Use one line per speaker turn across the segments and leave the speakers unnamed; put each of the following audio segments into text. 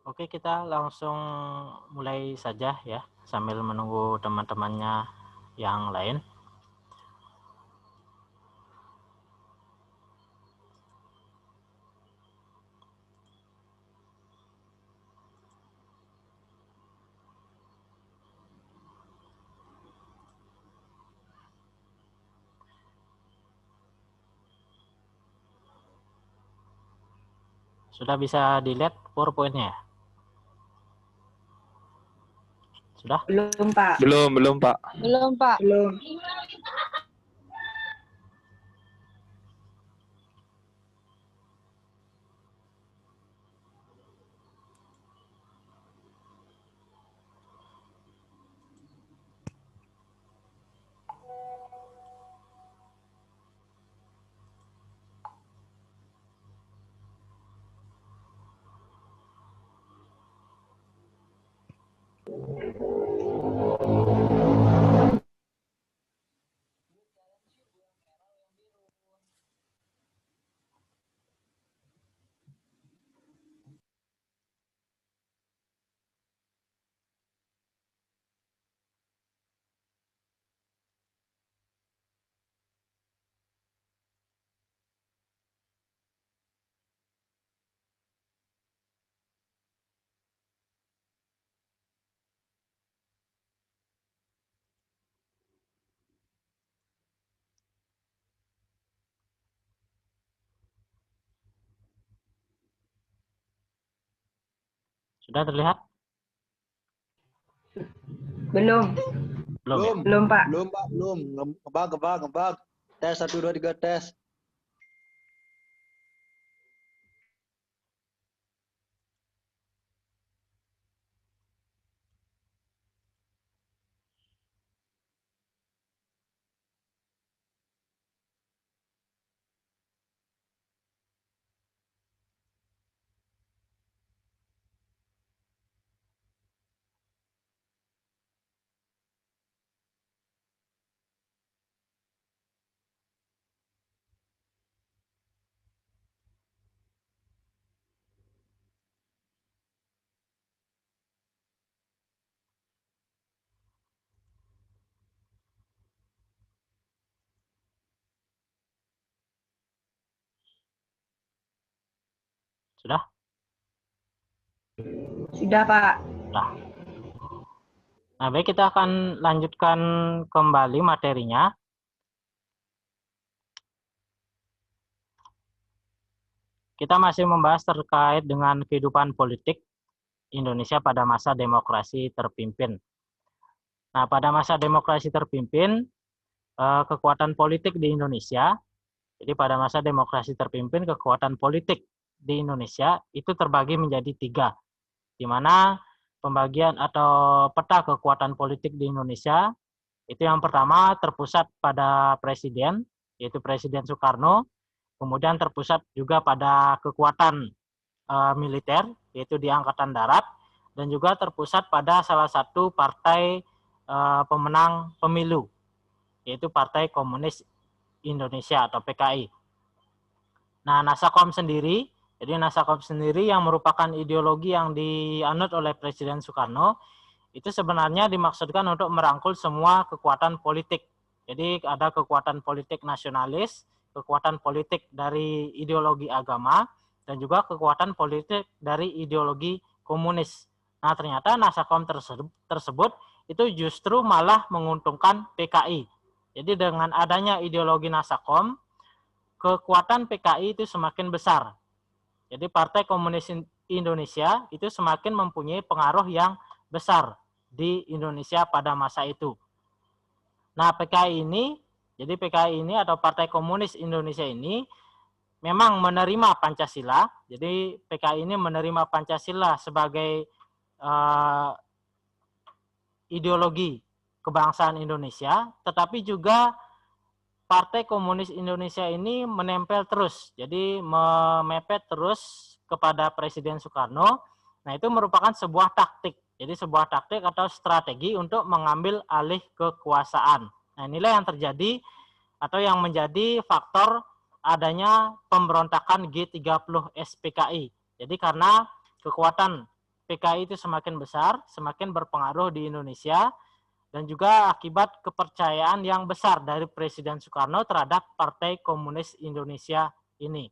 Oke, kita langsung mulai saja ya, sambil menunggu teman-temannya yang lain. Sudah bisa dilihat PowerPoint-nya? Sudah?
Belum, Pak.
Belum, Pak.
Belum, Pak.
Belum.
Sudah terlihat?
Belum.
Belum ya?
Belum, Pak.
Belum, Pak. Belum. Ngebug. Tes 1 2 3 tes.
Sudah?
Sudah, Pak.
Sudah. Nah, baik, kita akan lanjutkan kembali materinya. Kita masih membahas terkait dengan kehidupan politik Indonesia pada masa demokrasi terpimpin. Nah, pada masa demokrasi terpimpin, kekuatan politik di Indonesia, jadi pada masa demokrasi terpimpin, kekuatan politik di Indonesia itu terbagi menjadi 3, di mana pembagian atau peta kekuatan politik di Indonesia, itu yang pertama terpusat pada Presiden, yaitu Presiden Soekarno, kemudian terpusat juga pada kekuatan militer, yaitu di Angkatan Darat, dan juga terpusat pada salah satu partai pemenang pemilu, yaitu Partai Komunis Indonesia atau PKI. Nah, Nasakom sendiri, jadi Nasakom sendiri yang merupakan ideologi yang dianut oleh Presiden Soekarno, itu sebenarnya dimaksudkan untuk merangkul semua kekuatan politik. Jadi ada kekuatan politik nasionalis, kekuatan politik dari ideologi agama, dan juga kekuatan politik dari ideologi komunis. Nah, ternyata Nasakom tersebut itu justru malah menguntungkan PKI. Jadi dengan adanya ideologi Nasakom, kekuatan PKI itu semakin besar. Jadi Partai Komunis Indonesia itu semakin mempunyai pengaruh yang besar di Indonesia pada masa itu. Nah, PKI ini, jadi PKI ini atau Partai Komunis Indonesia ini memang menerima Pancasila. Jadi PKI ini menerima Pancasila sebagai ideologi kebangsaan Indonesia, tetapi juga Partai Komunis Indonesia ini menempel terus, jadi memepet terus kepada Presiden Soekarno. Nah, itu merupakan sebuah taktik. Jadi sebuah taktik atau strategi untuk mengambil alih kekuasaan. Nah, inilah yang terjadi atau yang menjadi faktor adanya pemberontakan G30 SPKI. Jadi karena kekuatan PKI itu semakin besar, semakin berpengaruh di Indonesia, dan juga akibat kepercayaan yang besar dari Presiden Soekarno terhadap Partai Komunis Indonesia ini.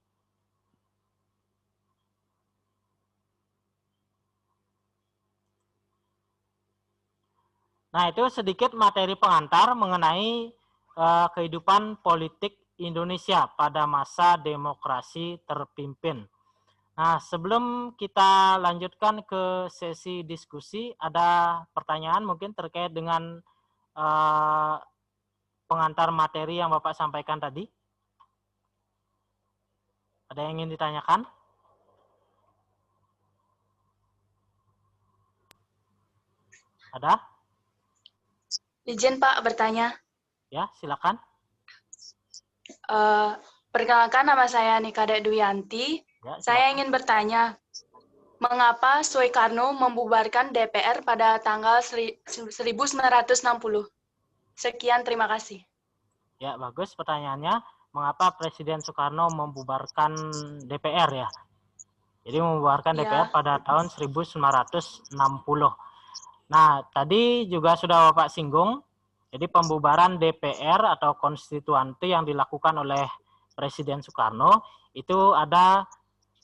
Nah, itu sedikit materi pengantar mengenai kehidupan politik Indonesia pada masa demokrasi terpimpin. Nah, sebelum kita lanjutkan ke sesi diskusi, ada pertanyaan mungkin terkait dengan pengantar materi yang Bapak sampaikan tadi? Ada yang ingin ditanyakan? Ada?
Izin Pak bertanya.
Ya, silakan.
Perkenalkan, nama saya Nika Dek Duyanti.
Ya,
Saya ingin bertanya, mengapa Soekarno membubarkan DPR pada tanggal 1960? Sekian, terima kasih.
Ya, bagus pertanyaannya. Mengapa Presiden Soekarno membubarkan DPR ya? Jadi membubarkan DPR pada tahun 1960. Nah, tadi juga sudah Bapak singgung. Jadi pembubaran DPR atau konstituante yang dilakukan oleh Presiden Soekarno itu ada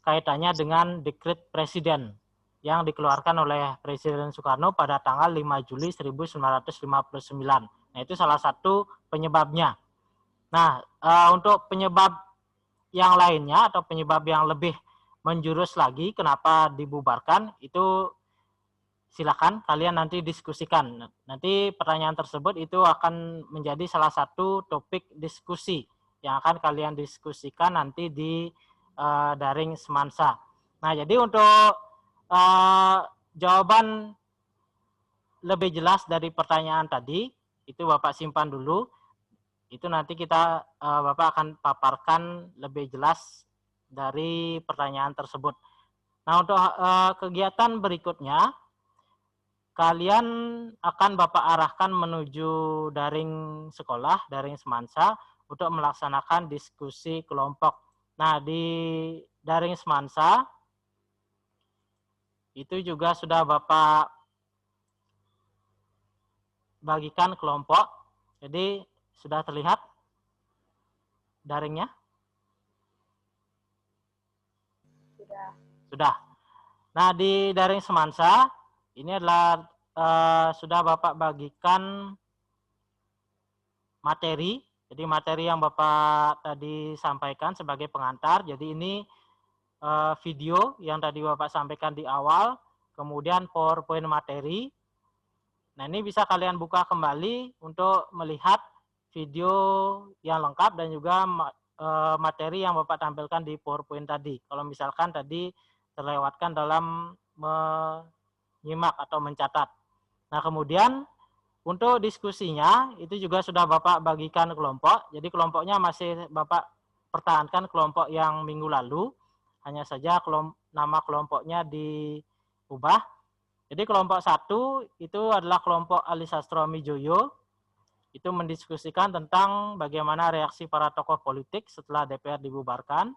kaitannya dengan dekret presiden yang dikeluarkan oleh Presiden Soekarno pada tanggal 5 Juli 1959. Nah, itu salah satu penyebabnya. Nah, untuk penyebab yang lainnya atau penyebab yang lebih menjurus lagi kenapa dibubarkan, itu silakan kalian nanti diskusikan. Nanti pertanyaan tersebut itu akan menjadi salah satu topik diskusi yang akan kalian diskusikan nanti di daring Semansa. Nah, jadi untuk jawaban lebih jelas dari pertanyaan tadi, itu Bapak simpan dulu. Itu nanti kita Bapak akan paparkan lebih jelas dari pertanyaan tersebut. Nah, untuk kegiatan berikutnya, kalian akan Bapak arahkan menuju daring sekolah, daring Semansa, untuk melaksanakan diskusi kelompok. Nah, di daring Semansa, itu juga sudah Bapak bagikan kelompok. Jadi, sudah terlihat daringnya? Sudah. Nah, di daring Semansa, ini adalah sudah Bapak bagikan materi. Jadi materi yang Bapak tadi sampaikan sebagai pengantar. Jadi ini video yang tadi Bapak sampaikan di awal, kemudian PowerPoint materi. Nah, ini bisa kalian buka kembali untuk melihat video yang lengkap dan juga materi yang Bapak tampilkan di PowerPoint tadi. Kalau misalkan tadi terlewatkan dalam menyimak atau mencatat. Nah, kemudian untuk diskusinya itu juga sudah Bapak bagikan kelompok. Jadi kelompoknya masih Bapak pertahankan kelompok yang minggu lalu. Hanya saja nama kelompoknya diubah. Jadi kelompok 1 itu adalah kelompok Ali Sastro Mijoyo. Itu mendiskusikan tentang bagaimana reaksi para tokoh politik setelah DPR dibubarkan.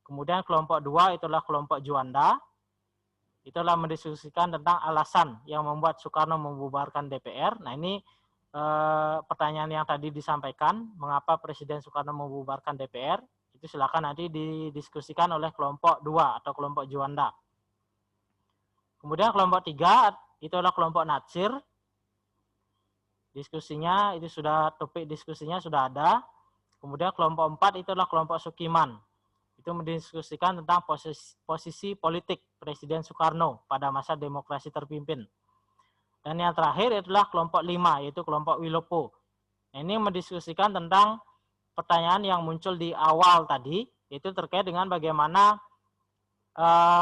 Kemudian kelompok 2 itulah kelompok Juanda. Itulah mendiskusikan tentang alasan yang membuat Soekarno membubarkan DPR. Nah, ini pertanyaan yang tadi disampaikan, mengapa Presiden Soekarno membubarkan DPR, itu silakan nanti didiskusikan oleh kelompok 2 atau kelompok Juanda. Kemudian kelompok 3 itu adalah kelompok Natsir. Diskusinya itu sudah, topik diskusinya sudah ada. Kemudian kelompok 4 itu adalah kelompok Sukiman. Itu mendiskusikan tentang posisi politik Presiden Soekarno pada masa demokrasi terpimpin. Dan yang terakhir adalah kelompok 5, yaitu kelompok Wilopo. Nah, ini mendiskusikan tentang pertanyaan yang muncul di awal tadi, yaitu terkait dengan bagaimana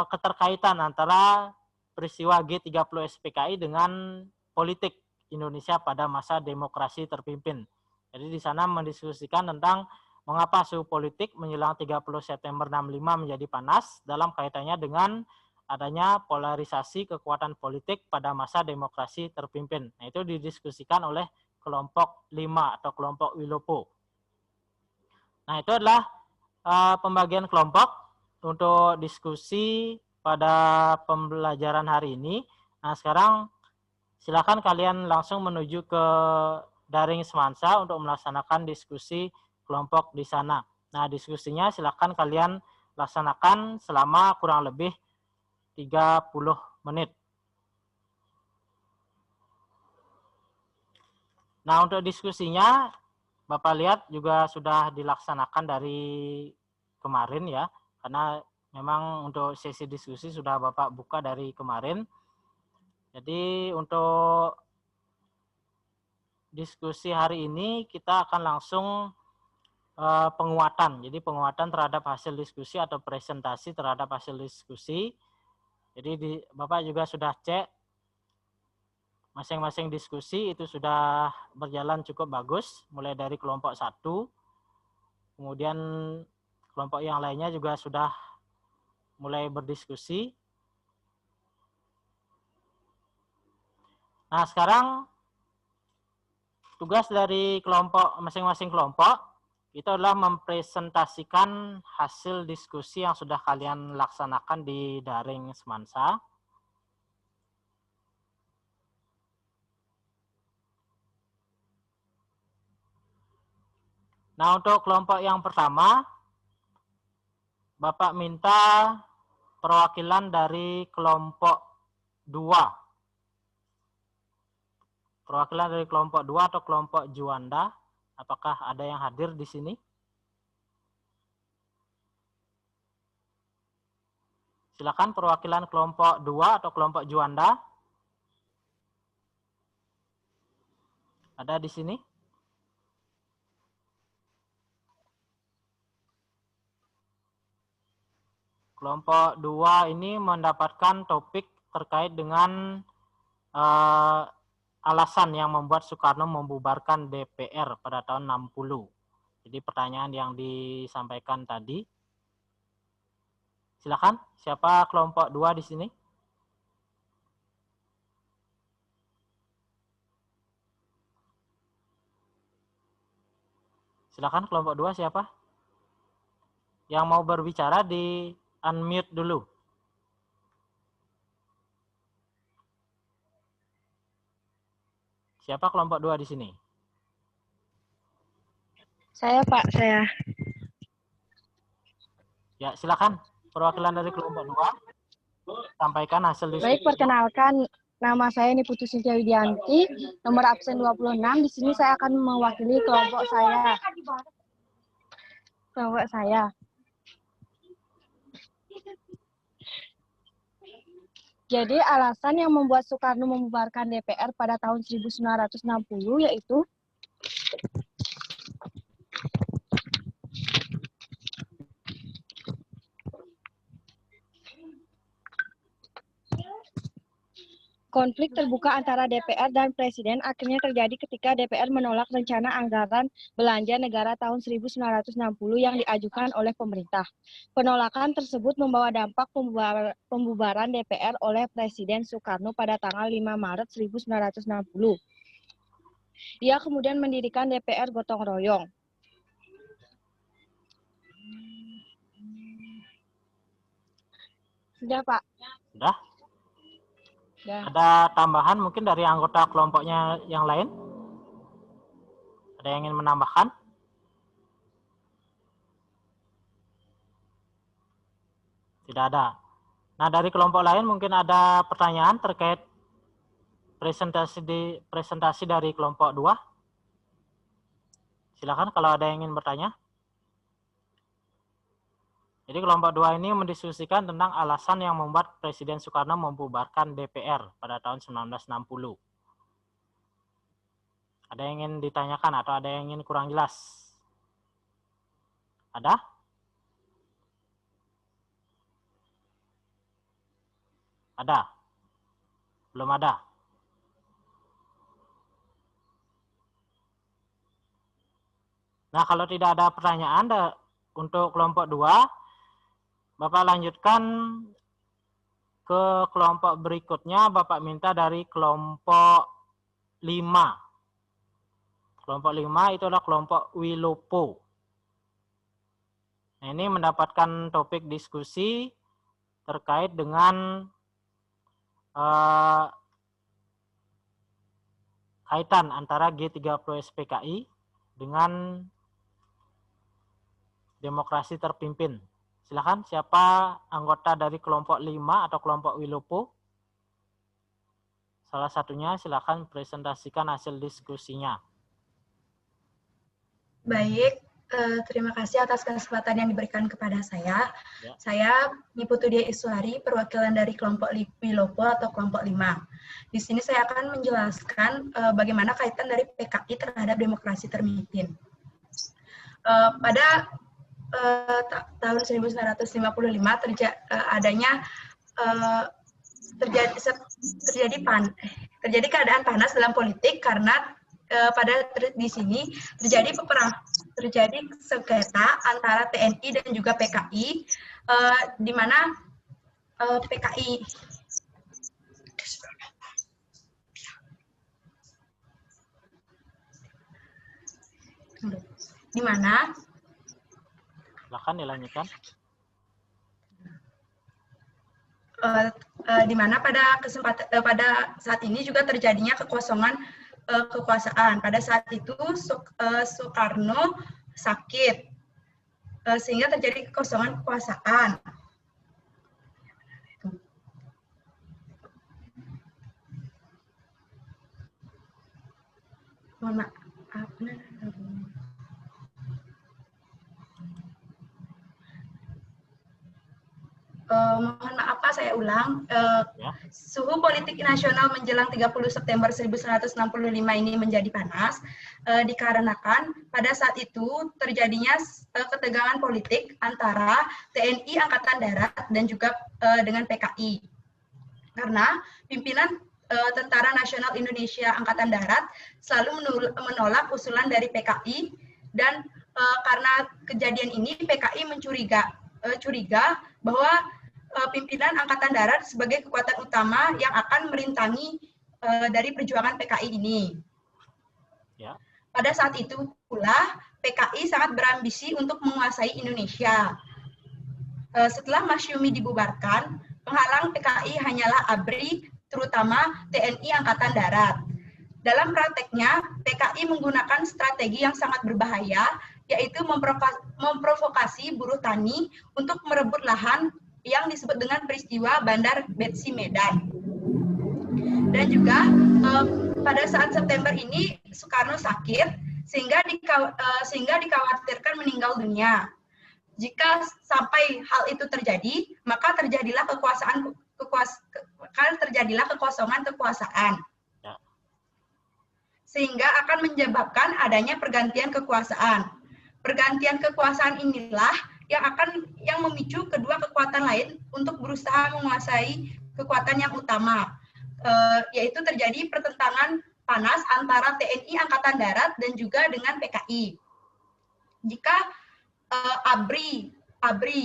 keterkaitan antara peristiwa G30 SPKI dengan politik Indonesia pada masa demokrasi terpimpin. Jadi di sana mendiskusikan tentang mengapa suhu politik menjelang 30 September 65 menjadi panas dalam kaitannya dengan adanya polarisasi kekuatan politik pada masa demokrasi terpimpin. Nah, itu didiskusikan oleh kelompok 5 atau kelompok Wilopo. Nah, itu adalah pembagian kelompok untuk diskusi pada pembelajaran hari ini. Nah, sekarang silakan kalian langsung menuju ke daring Semansa untuk melaksanakan diskusi kelompok di sana. Nah, diskusinya silakan kalian laksanakan selama kurang lebih 30 menit. Nah, untuk diskusinya, Bapak lihat juga sudah dilaksanakan dari kemarin ya, karena memang untuk sesi diskusi sudah Bapak buka dari kemarin. Jadi untuk diskusi hari ini kita akan langsung penguatan. Jadi penguatan terhadap hasil diskusi atau presentasi terhadap hasil diskusi. Jadi Bapak juga sudah cek masing-masing diskusi itu sudah berjalan cukup bagus, mulai dari kelompok 1, kemudian kelompok yang lainnya juga sudah mulai berdiskusi. Nah, sekarang tugas dari kelompok masing-masing kelompok itu adalah mempresentasikan hasil diskusi yang sudah kalian laksanakan di daring Semansa. Nah, untuk kelompok yang pertama, Bapak minta perwakilan dari kelompok 2. Perwakilan dari kelompok 2 atau kelompok Juanda, apakah ada yang hadir di sini? Silakan perwakilan kelompok 2 atau kelompok Juanda. Ada di sini? Kelompok 2 ini mendapatkan topik terkait dengan alasan yang membuat Soekarno membubarkan DPR pada tahun 60. Jadi pertanyaan yang disampaikan tadi. Silakan, siapa kelompok 2 di sini? Silakan kelompok 2 siapa? Yang mau berbicara di unmute dulu. Siapa kelompok 2 di sini?
Saya, Pak, saya.
Ya, silakan perwakilan dari kelompok 2 sampaikan hasil diskusi.
Baik, perkenalkan nama saya ini Putu Sintia Widianti, nomor absen 26. Di sini saya akan mewakili kelompok saya. Jadi alasan yang membuat Soekarno membubarkan DPR pada tahun 1960 yaitu konflik terbuka antara DPR dan Presiden akhirnya terjadi ketika DPR menolak rencana anggaran belanja negara tahun 1960 yang diajukan oleh pemerintah. Penolakan tersebut membawa dampak pembubaran DPR oleh Presiden Soekarno pada tanggal 5 Maret 1960. Dia kemudian mendirikan DPR gotong royong. Sudah, Pak.
Sudah?
Ya.
Ada tambahan mungkin dari anggota kelompoknya yang lain? Ada yang ingin menambahkan? Tidak ada. Nah, dari kelompok lain mungkin ada pertanyaan terkait presentasi dari kelompok 2. Silakan kalau ada yang ingin bertanya. Jadi kelompok 2 ini mendiskusikan tentang alasan yang membuat Presiden Soekarno membubarkan DPR pada tahun 1960. Ada yang ingin ditanyakan atau ada yang ingin kurang jelas? Ada? Ada? Belum ada? Nah, kalau tidak ada pertanyaan untuk kelompok 2, Bapak lanjutkan ke kelompok berikutnya. Bapak minta dari kelompok 5. Kelompok 5 itu adalah kelompok Wilopo. Nah, ini mendapatkan topik diskusi terkait dengan kaitan antara G30 SPKI dengan demokrasi terpimpin. Silakan, siapa anggota dari kelompok 5 atau kelompok Wilopo? Salah satunya, silakan presentasikan hasil diskusinya.
Baik, terima kasih atas kesempatan yang diberikan kepada saya.
Ya.
Saya Niputudia Iswari, perwakilan dari kelompok Wilopo atau kelompok 5. Di sini saya akan menjelaskan bagaimana kaitan dari PKI terhadap demokrasi terpimpin. Pada tahun 1955 terjadi keadaan panas dalam politik karena di sini terjadi sengketa antara TNI dan juga PKI, di mana PKI di mana
Silakan dilanjutkan.
Di mana pada saat ini juga terjadinya kekosongan kekuasaan. Pada saat itu Soekarno sakit, sehingga terjadi kekosongan kekuasaan. Mohon maaf. Mohon maaf Pak, saya ulang. Suhu politik nasional menjelang 30 September 1965 ini menjadi panas dikarenakan pada saat itu terjadinya ketegangan politik antara TNI Angkatan Darat dan juga dengan PKI. Karena pimpinan Tentara Nasional Indonesia Angkatan Darat selalu menolak usulan dari PKI, dan karena kejadian ini PKI curiga bahwa pimpinan Angkatan Darat sebagai kekuatan utama yang akan merintangi dari perjuangan PKI ini.
Ya.
Pada saat itu pula PKI sangat berambisi untuk menguasai Indonesia. Setelah Masyumi dibubarkan, penghalang PKI hanyalah ABRI, terutama TNI Angkatan Darat. Dalam prakteknya, PKI menggunakan strategi yang sangat berbahaya, yaitu memprovokasi buruh tani untuk merebut lahan yang disebut dengan peristiwa Bandar Betsi Medan. Dan juga pada saat September ini Soekarno sakit, sehingga dikhawatirkan meninggal dunia. Jika sampai hal itu terjadi, maka terjadilah kekosongan kekuasaan. Sehingga akan menyebabkan adanya pergantian kekuasaan. Pergantian kekuasaan inilah yang memicu kedua kekuatan lain untuk berusaha menguasai kekuatan yang utama, yaitu terjadi pertentangan panas antara TNI Angkatan Darat dan juga dengan PKI. Jika ABRI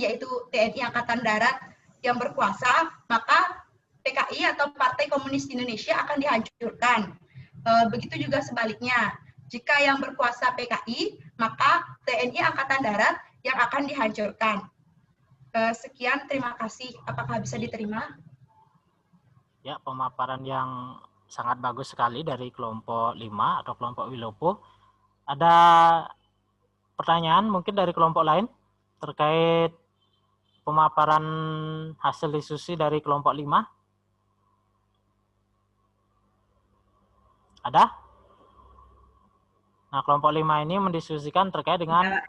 yaitu TNI Angkatan Darat yang berkuasa, maka PKI atau Partai Komunis Indonesia akan dihancurkan. Begitu juga sebaliknya, jika yang berkuasa PKI, maka TNI Angkatan Darat yang akan dihancurkan. Sekian, terima kasih. Apakah bisa diterima?
Ya, pemaparan yang sangat bagus sekali dari kelompok 5 atau kelompok Wilopo. Ada pertanyaan mungkin dari kelompok lain terkait pemaparan hasil diskusi dari kelompok 5? Ada? Nah, kelompok 5 ini mendiskusikan terkait dengan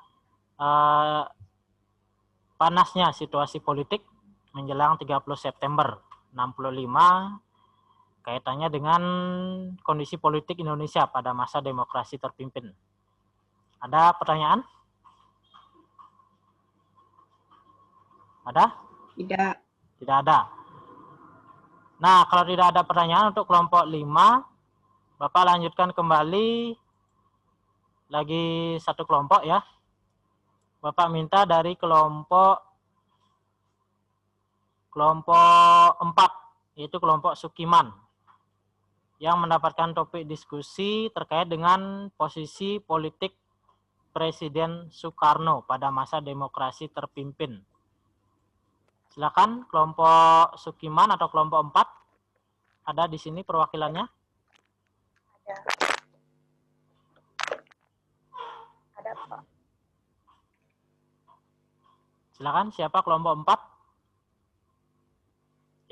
panasnya situasi politik menjelang 30 September 65 kaitannya dengan kondisi politik Indonesia pada masa demokrasi terpimpin. Ada pertanyaan? Ada?
Tidak.
Tidak ada. Nah, kalau tidak ada pertanyaan untuk kelompok 5, Bapak lanjutkan kembali lagi satu kelompok ya. Bapak minta dari kelompok 4, yaitu kelompok Sukiman, yang mendapatkan topik diskusi terkait dengan posisi politik Presiden Soekarno pada masa demokrasi terpimpin. Silakan kelompok Sukiman atau kelompok 4. Ada di sini perwakilannya?
Ada, Pak.
Silakan, siapa kelompok 4?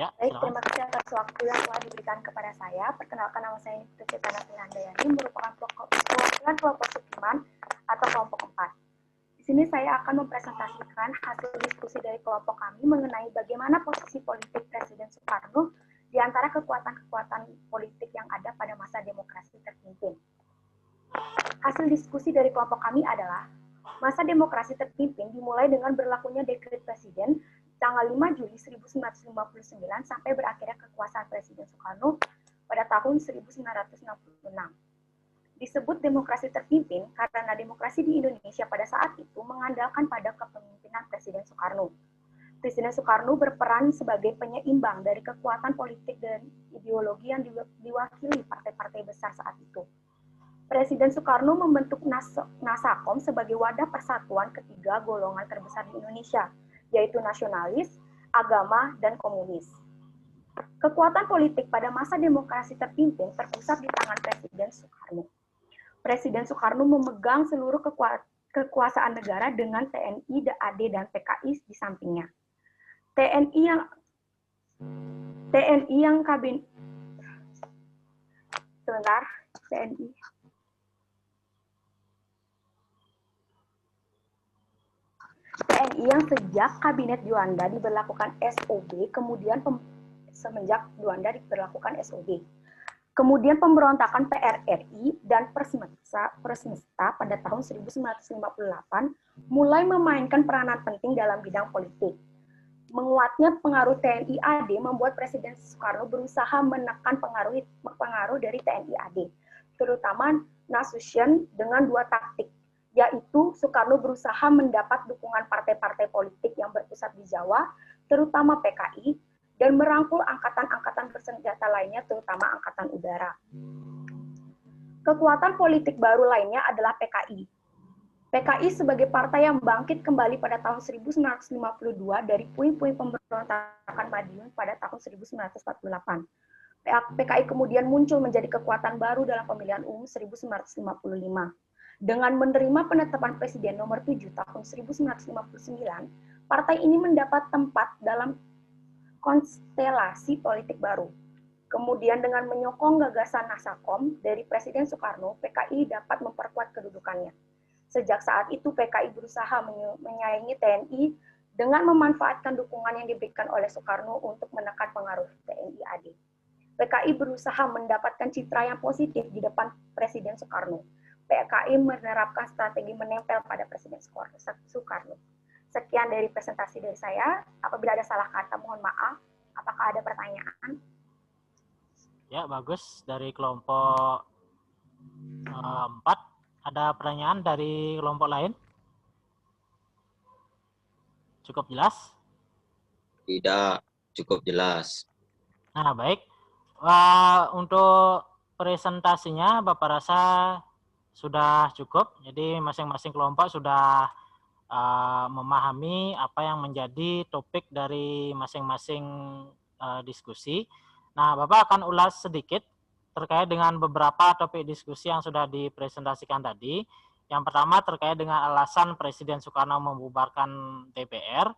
Ya,
Baik,
silakan.
terima kasih atas waktu yang telah diberikan kepada saya. Perkenalkan, nama saya Putri Tanasri Handayani, merupakan perwakilan kelompok Sukiman atau kelompok 4. Di sini saya akan mempresentasikan hasil diskusi dari kelompok kami mengenai bagaimana posisi politik Presiden Soekarno di antara kekuatan-kekuatan politik yang ada pada masa demokrasi terpimpin. Hasil diskusi dari kelompok kami adalah masa demokrasi terpimpin dimulai dengan berlakunya dekret Presiden tanggal 5 Juli 1959 sampai berakhirnya kekuasaan Presiden Soekarno pada tahun 1966. Disebut demokrasi terpimpin karena demokrasi di Indonesia pada saat itu mengandalkan pada kepemimpinan Presiden Soekarno. Presiden Soekarno berperan sebagai penyeimbang dari kekuatan politik dan ideologi yang diwakili partai-partai besar saat itu. Presiden Soekarno membentuk Nasakom sebagai wadah persatuan ketiga golongan terbesar di Indonesia, yaitu nasionalis, agama, dan komunis. Kekuatan politik pada masa demokrasi terpimpin terpusat di tangan Presiden Soekarno. Presiden Soekarno memegang seluruh kekuasaan negara dengan TNI, AD, dan PKI di sampingnya. TNI yang kabin... Sebentar, TNI. TNI yang sejak Kabinet Juanda diberlakukan SOB, kemudian semenjak Juanda diberlakukan SOB. Kemudian pemberontakan PRRI dan Persmesta pada tahun 1958 mulai memainkan peranan penting dalam bidang politik. Menguatnya pengaruh TNI AD membuat Presiden Soekarno berusaha menekan pengaruh dari TNI AD, terutama Nasution dengan dua taktik, yaitu Soekarno berusaha mendapat dukungan partai-partai politik yang berpusat di Jawa, terutama PKI, dan merangkul angkatan-angkatan bersenjata lainnya, terutama Angkatan Udara. Kekuatan politik baru lainnya adalah PKI. PKI sebagai partai yang bangkit kembali pada tahun 1952 dari puing-puing pemberontakan Madiun pada tahun 1948. PKI kemudian muncul menjadi kekuatan baru dalam pemilihan umum 1955. Dengan menerima penetapan Presiden nomor 7 tahun 1959, partai ini mendapat tempat dalam konstelasi politik baru. Kemudian dengan menyokong gagasan Nasakom dari Presiden Soekarno, PKI dapat memperkuat kedudukannya. Sejak saat itu PKI berusaha menyaingi TNI dengan memanfaatkan dukungan yang diberikan oleh Soekarno untuk menekan pengaruh TNI AD. PKI berusaha mendapatkan citra yang positif di depan Presiden Soekarno. PKI menerapkan strategi menempel pada Presiden Soekarno. Sekian dari presentasi dari saya. Apabila ada salah kata, mohon maaf. Apakah ada pertanyaan?
Ya, bagus. Dari kelompok 4. Ada pertanyaan dari kelompok lain? Cukup jelas?
Tidak, cukup jelas.
Nah, baik. Untuk presentasinya, Bapak rasa sudah cukup. Jadi masing-masing kelompok sudah memahami apa yang menjadi topik dari masing-masing diskusi. Nah, Bapak akan ulas sedikit terkait dengan beberapa topik diskusi yang sudah dipresentasikan tadi. Yang pertama terkait dengan alasan Presiden Soekarno membubarkan DPR.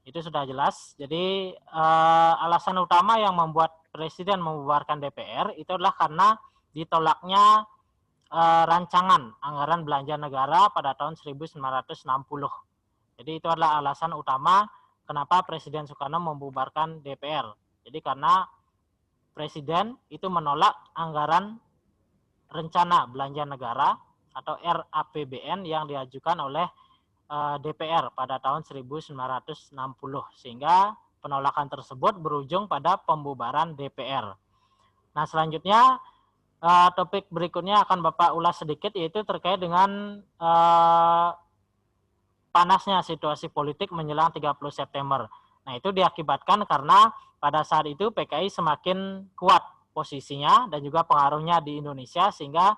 Itu sudah jelas. Jadi alasan utama yang membuat Presiden membubarkan DPR itu adalah karena ditolaknya rancangan anggaran belanja negara pada tahun 1960. Jadi itu adalah alasan utama kenapa Presiden Soekarno membubarkan DPR. Jadi karena Presiden itu menolak anggaran rencana belanja negara atau RAPBN yang diajukan oleh DPR pada tahun 1960. Sehingga penolakan tersebut berujung pada pembubaran DPR. Nah, selanjutnya topik berikutnya akan Bapak ulas sedikit, yaitu terkait dengan panasnya situasi politik menjelang 30 September. Nah, itu diakibatkan karena pada saat itu PKI semakin kuat posisinya dan juga pengaruhnya di Indonesia sehingga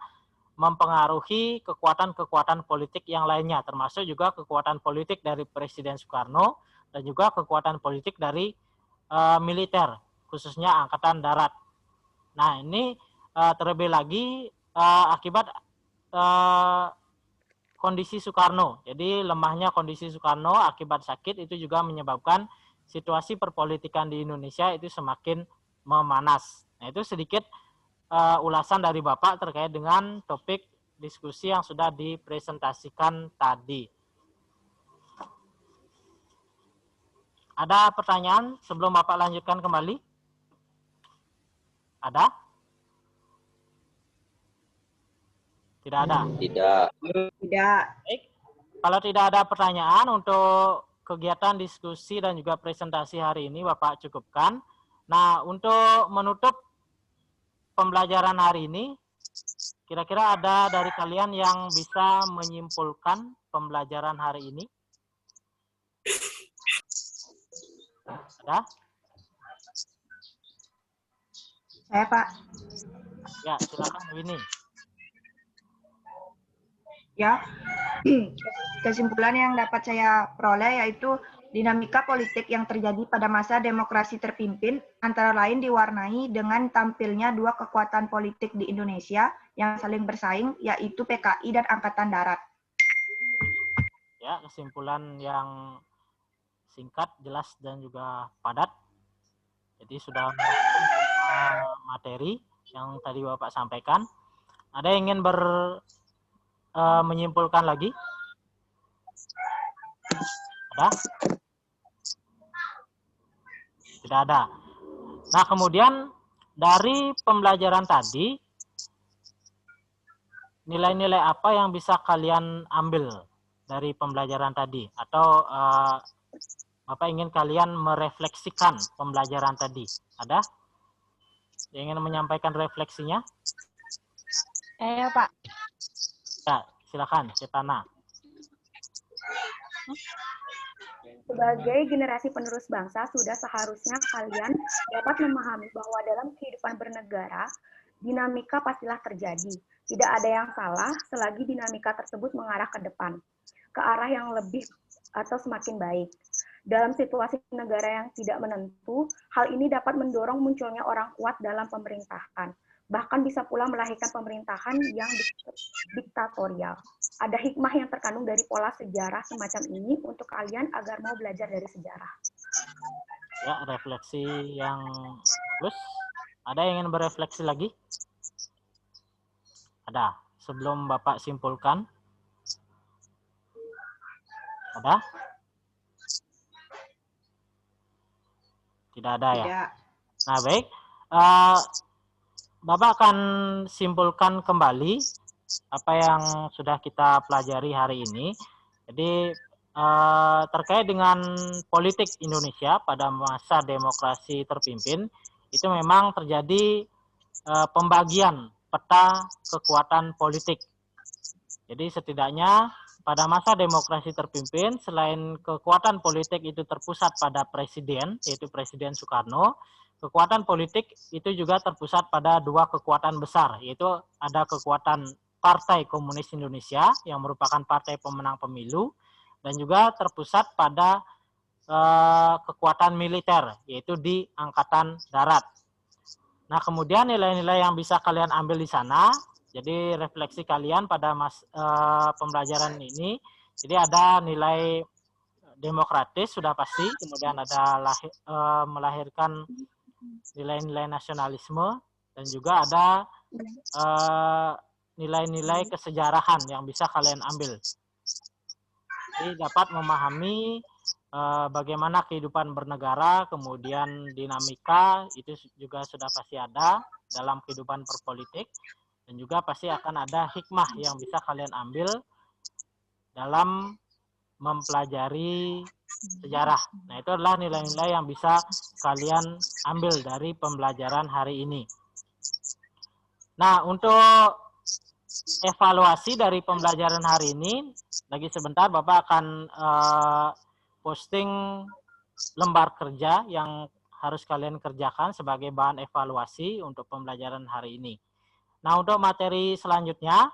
mempengaruhi kekuatan-kekuatan politik yang lainnya, termasuk juga kekuatan politik dari Presiden Soekarno dan juga kekuatan politik dari militer, khususnya Angkatan Darat. Nah, ini terlebih lagi akibat kondisi Soekarno. Jadi lemahnya kondisi Soekarno akibat sakit itu juga menyebabkan situasi perpolitikan di Indonesia itu semakin memanas. Nah, itu sedikit ulasan dari Bapak terkait dengan topik diskusi yang sudah dipresentasikan tadi. Ada pertanyaan sebelum Bapak lanjutkan kembali? Ada? Tidak ada?
Tidak.
Tidak.
Baik. Kalau tidak ada pertanyaan untuk kegiatan diskusi dan juga presentasi hari ini Bapak cukupkan. Nah, untuk menutup pembelajaran hari ini, kira-kira ada dari kalian yang bisa menyimpulkan pembelajaran hari ini? Ada?
Saya, Pak.
Ya, silakan Winnie.
Ya, kesimpulan yang dapat saya peroleh yaitu dinamika politik yang terjadi pada masa demokrasi terpimpin antara lain diwarnai dengan tampilnya dua kekuatan politik di Indonesia yang saling bersaing, yaitu PKI dan Angkatan Darat.
Ya, kesimpulan yang singkat, jelas, dan juga padat. Jadi sudah materi yang tadi Bapak sampaikan. Ada yang ingin menyimpulkan lagi? Ada? Tidak ada. Nah, kemudian dari pembelajaran tadi, nilai-nilai apa yang bisa kalian ambil dari pembelajaran tadi? Atau Bapak ingin kalian merefleksikan pembelajaran tadi? Ada? Yang ingin menyampaikan refleksinya?
Pak.
Ya, silakan, Cetana.
Sebagai generasi penerus bangsa, sudah seharusnya kalian dapat memahami bahwa dalam kehidupan bernegara, dinamika pastilah terjadi. Tidak ada yang salah selagi dinamika tersebut mengarah ke depan, ke arah yang lebih atau semakin baik. Dalam situasi negara yang tidak menentu, hal ini dapat mendorong munculnya orang kuat dalam pemerintahan. Bahkan bisa pula melahirkan pemerintahan yang diktatorial. Ada hikmah yang terkandung dari pola sejarah semacam ini untuk kalian agar mau belajar dari sejarah.
Ya, refleksi yang bagus. Ada yang ingin berefleksi lagi? Ada. Sebelum Bapak simpulkan. Ada? Tidak ada ya?
Tidak.
Nah, baik. Bapak akan simpulkan kembali apa yang sudah kita pelajari hari ini. Jadi terkait dengan politik Indonesia pada masa demokrasi terpimpin, itu memang terjadi pembagian peta kekuatan politik. Jadi setidaknya pada masa demokrasi terpimpin, selain kekuatan politik itu terpusat pada presiden, yaitu Presiden Soekarno, kekuatan politik itu juga terpusat pada dua kekuatan besar, yaitu ada kekuatan Partai Komunis Indonesia yang merupakan partai pemenang pemilu, dan juga terpusat pada kekuatan militer, yaitu di Angkatan Darat. Nah, kemudian nilai-nilai yang bisa kalian ambil di sana, jadi refleksi kalian pada pembelajaran ini, jadi ada nilai demokratis sudah pasti, kemudian ada melahirkan nilai-nilai nasionalisme, dan juga ada nilai-nilai kesejarahan yang bisa kalian ambil. Jadi dapat memahami bagaimana kehidupan bernegara, kemudian dinamika itu juga sudah pasti ada dalam kehidupan berpolitik, dan juga pasti akan ada hikmah yang bisa kalian ambil dalam mempelajari sejarah. Nah, itu adalah nilai-nilai yang bisa kalian ambil dari pembelajaran hari ini. Nah, untuk evaluasi dari pembelajaran hari ini, lagi sebentar Bapak akan posting lembar kerja yang harus kalian kerjakan sebagai bahan evaluasi untuk pembelajaran hari ini. Nah, untuk materi selanjutnya,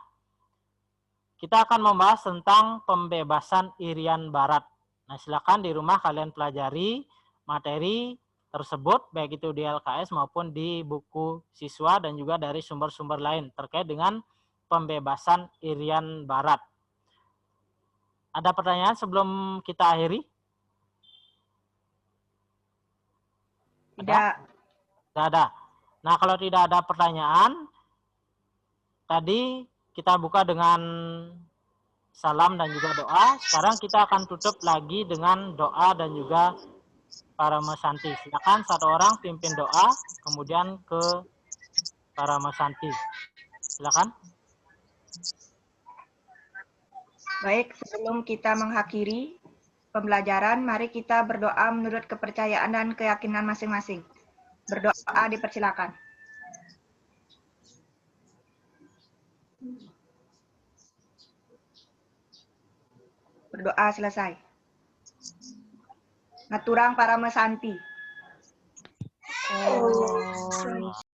kita akan membahas tentang pembebasan Irian Barat. Nah, silakan di rumah kalian pelajari materi tersebut, baik itu di LKS maupun di buku siswa dan juga dari sumber-sumber lain terkait dengan pembebasan Irian Barat. Ada pertanyaan sebelum kita akhiri?
Tidak.
Tidak ada. Nah, kalau tidak ada pertanyaan, tadi kita buka dengan salam dan juga doa. Sekarang kita akan tutup lagi dengan doa dan juga para mesanti. Silakan satu orang pimpin doa, kemudian ke para mesanti. Silakan.
Baik, sebelum kita mengakhiri pembelajaran, mari kita berdoa menurut kepercayaan dan keyakinan masing-masing. Berdoa dipersilakan. Berdoa selesai. Ngaturang para mesanti.